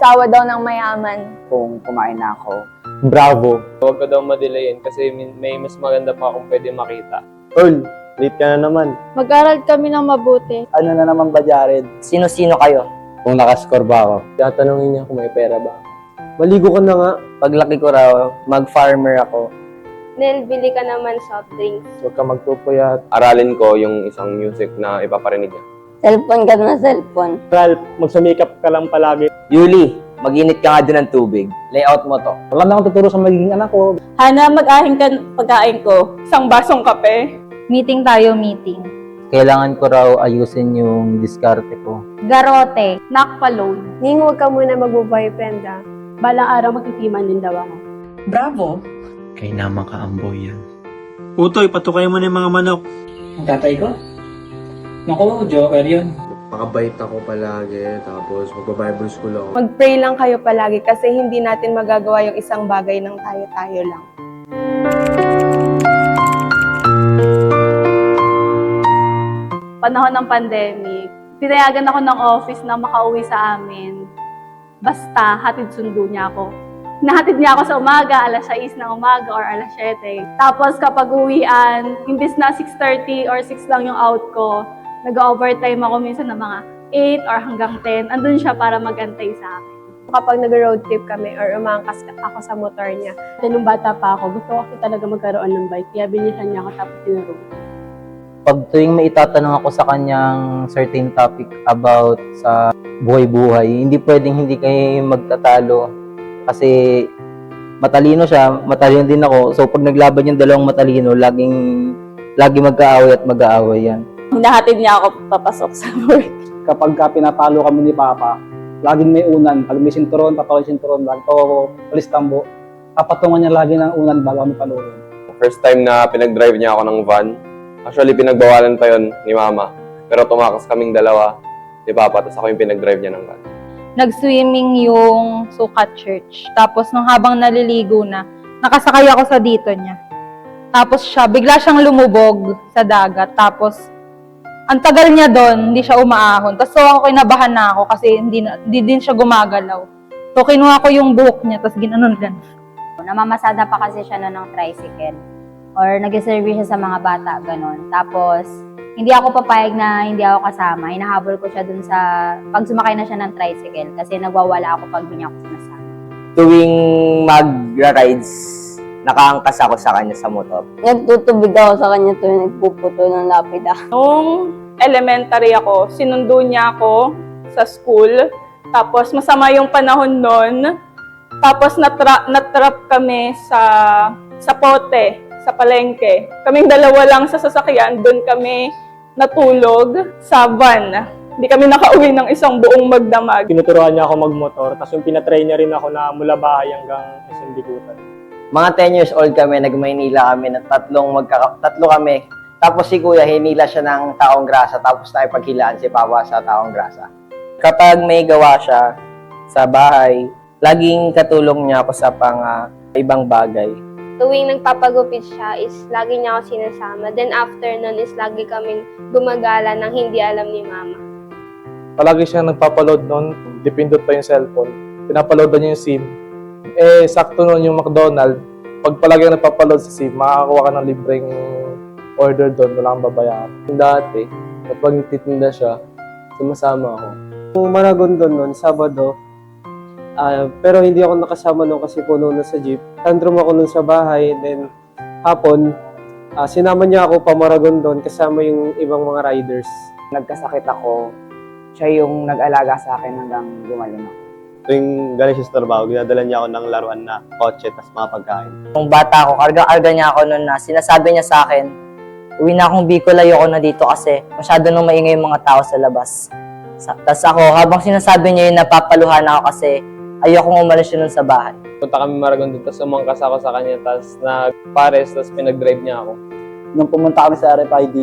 asawa daw ng mayaman. Kung kumain na ako. Bravo. Huwag ka daw madelayin kasi may mas maganda pa akong pwede makita. Tol, late ka na naman. Mag-aral kami ng mabuti. Ano na naman ba, Jared? Sino-sino kayo? Kung nakaskor ba ako? Tatanungin niya kung may pera ba. Maligo ka na nga. Paglaki ko raw, mag-farmer ako. Nel, bili ka naman soft drinks. Huwag ka magpupuyat. Aralin ko yung isang music na ipaparinig niya. Cellphone ka na cellphone. Ralph, magsumikap ka lang palagi. Yuli, mag-init ka nga doon ng tubig. Layout mo to. Wala na akong tuturo sa magiging anak ko. Hana, mag-ahing ka pagkain ko. Isang basong kape. Meeting tayo, meeting. Kailangan ko raw ayusin yung diskarte ko. Garote, nakpaload. Ning, huwag ka muna mag-boyfriend ah. Balang araw magkitiman din daw ako. Bravo! Kay naman kaamboy yan. Utoy, patukay mo na yung mga manok. Ang tatay ko? Naku, joker yun. Makabait ako palagi, tapos magba-Bible school ako. Mag-pray lang kayo palagi kasi hindi natin magagawa yung isang bagay ng tayo-tayo lang. Panahon ng pandemic, pinayagan ako ng office na makauwi sa amin. Basta, hatid sundo niya ako. Nahatid niya ako sa umaga, alas 6 ng umaga or alas 7. Tapos kapag uwian, imbis na 6:30 or 6 lang yung out ko, nag-overtime ako minsan ng mga 8 or hanggang 10. Andun siya para mag-antay sa akin. Kapag nag-road trip kami or umangkas ako sa motor niya, Nung bata pa ako, gusto ko kasi talaga magkaroon ng bike. Kaya binilhan niya ako tapos tinuro. Pag tuwing may itatanong ako sa kanyang certain topic about sa buhay-buhay, hindi pwedeng hindi kayo magtatalo. Kasi matalino siya, matalino din ako. So pag naglaban yung dalawang matalino, laging magkaaway at mag-aaway yan. Hinahatid niya ako papasok sa work. Kapag pinapalo kami ni Papa, laging may unan. Pag may sinturon, papalo yung sinturon. Lagi ko ulis tambo. Papatungan niya lagi ng unan bago kami paluin. First time na pinag-drive niya ako ng van. Actually, pinagbawalan pa yon ni Mama. Pero tumakas kaming dalawa ni Papa, tapos ako yung pinag-drive niya ng van. Nag-swimming yung Sukat Church. Tapos nung habang naliligo na, nakasakay ako sa dito niya. Tapos bigla siyang lumubog sa dagat. Tapos, ang tagal niya doon, hindi siya umaahon. Tapos ako kinabahan na ako kasi hindi din siya gumagalaw. So kinuha ko yung buhok niya, tapos ginanon. Namamasada pa kasi siya noon ng tricycle. Or nag-serve siya sa mga bata, ganon. Tapos, hindi ako papayag na hindi ako kasama. Hinahabol ko siya dun sa, pag sumakay na siya ng tricycle, kasi nagwawala ako pag hindi niya ako sinasama. Tuwing mag-rides, nakaangkas ako sa kanya sa motor. Nagtutubig ako sa kanya tuwing nagpuputo ng lapida. Nung elementary ako, sinundo niya ako sa school. Tapos masama yung panahon nun. Tapos natrap kami sa pote, sa palengke. Kaming dalawa lang sa sasakyan, doon kami natulog sa van. Hindi kami nakauwi ng isang buong magdamag. Tinuturuan niya ako magmotor, tapos yung pinatry niya rin ako na mula bahay hanggang SM Bikutan. Mga 10 years old kami, nag-Maynila kami na tatlo kami. Tapos si Kuya, hinila siya ng taong grasa, tapos nakipaghilaan si Papa sa taong grasa. Kapag may gawa siya sa bahay, laging katulong niya ako sa ibang bagay. Tuwing nagpapagupit siya is lagi niya ako sinasama. Then after nun is lagi kaming gumagala ng hindi alam ni Mama. Palagi siyang nagpapaload nun, dipindot pa yung cellphone. Pinapaload niya yung SIM. Sakto nun yung McDonald's. Pag palagi nagpapaload sa SIM, makakakuha ka ng libreng order doon, wala kang babayaran. Dati, kapag nagtitinda siya, sumasama ako. Kung Maragon doon noon, Sabado, pero hindi ako nakasama noon kasi puno na sa jeep. Tantrum ako noon sa bahay, then hapon, sinama niya ako pa Maragon doon kasama yung ibang mga riders. Nagkasakit ako, siya yung nag-alaga sa akin hanggang gumaling ako. Tuwing galing siya sa trabaho, ginadala niya ako ng laruan na kotse at mga pagkain. Nung bata ako, karga-karga niya ako noon na sinasabi niya sa akin, uwi na akong Bicol, ayoko na dito kasi masyado nung maingay yung mga tao sa labas. Tapos ako, habang sinasabi niya yun, napapaluhan ako kasi ayokong umalis yun sa bahay. Punta kami Maragon doon, tapos umangkas ako sa kanya, tapos nagpares, tapos pinag-drive niya ako. Nung pumunta kami sa RFID,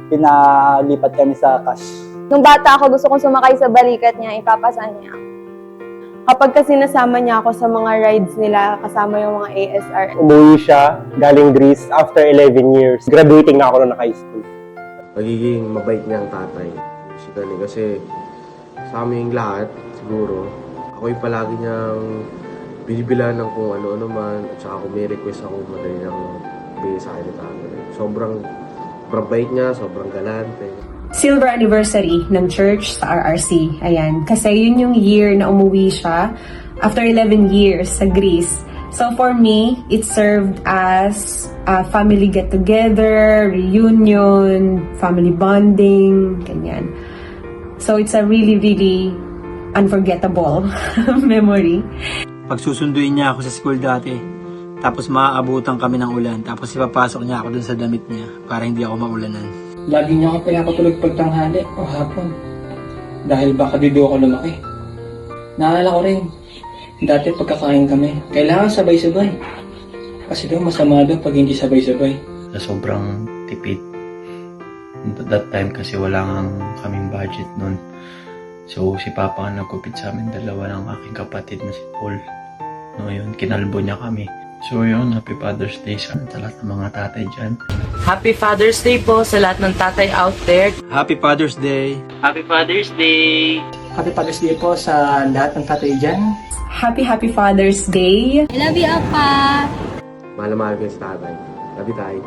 pinalipat kami sa cash. Nung bata ako, gusto kong sumakay sa balikat niya, ipapasan niya ako. Kapag kasi nasama niya ako sa mga rides nila, kasama yung mga ASR. Umuwi siya, galing Greece, after 11 years. Graduating na ako noon na high school. Magiging mabait niyang tatay. Basically, kasi sa aming lahat, siguro, ako Ako yung palagi niyang binibilan ng kung ano-ano man, at saka kung may request ako, madali niyang bigay sa akin ito. Sobrang bait niya, sobrang galante. Silver anniversary ng church sa RRC. Ayan. Kasi yun yung year na umuwi siya after 11 years sa Greece. So for me, it served as a family get-together, reunion, family bonding, ganyan. So it's a really, really unforgettable memory. Pagsusunduin niya ako sa school dati, tapos maaabutan kami ng ulan, tapos ipapasok niya ako dun sa damit niya para hindi ako maulanan. Lagi niya ako pinapatulog pagtanghali o hapon. Dahil baka dito ako lumaki. Naalala ko rin, dati pagkakain kami, kailangan sabay-sabay. Kasi daw masama daw pag hindi sabay-sabay. Sa sobrang tipid. That time kasi wala nga kaming budget nun. So si Papa ang nagkupit sa amin dalawa ng aking kapatid na si Paul. No, yun, kinalbo niya kami. So yun, Happy Father's Day sa lahat ng mga tatay dyan. Happy Father's Day po sa lahat ng tatay out there. Happy Father's Day! Happy Father's Day! Happy Father's Day po sa lahat ng tatay dyan. Happy Father's Day! I love you, Apa! Mahal na mahal kayo sa tatay. Love you, tay.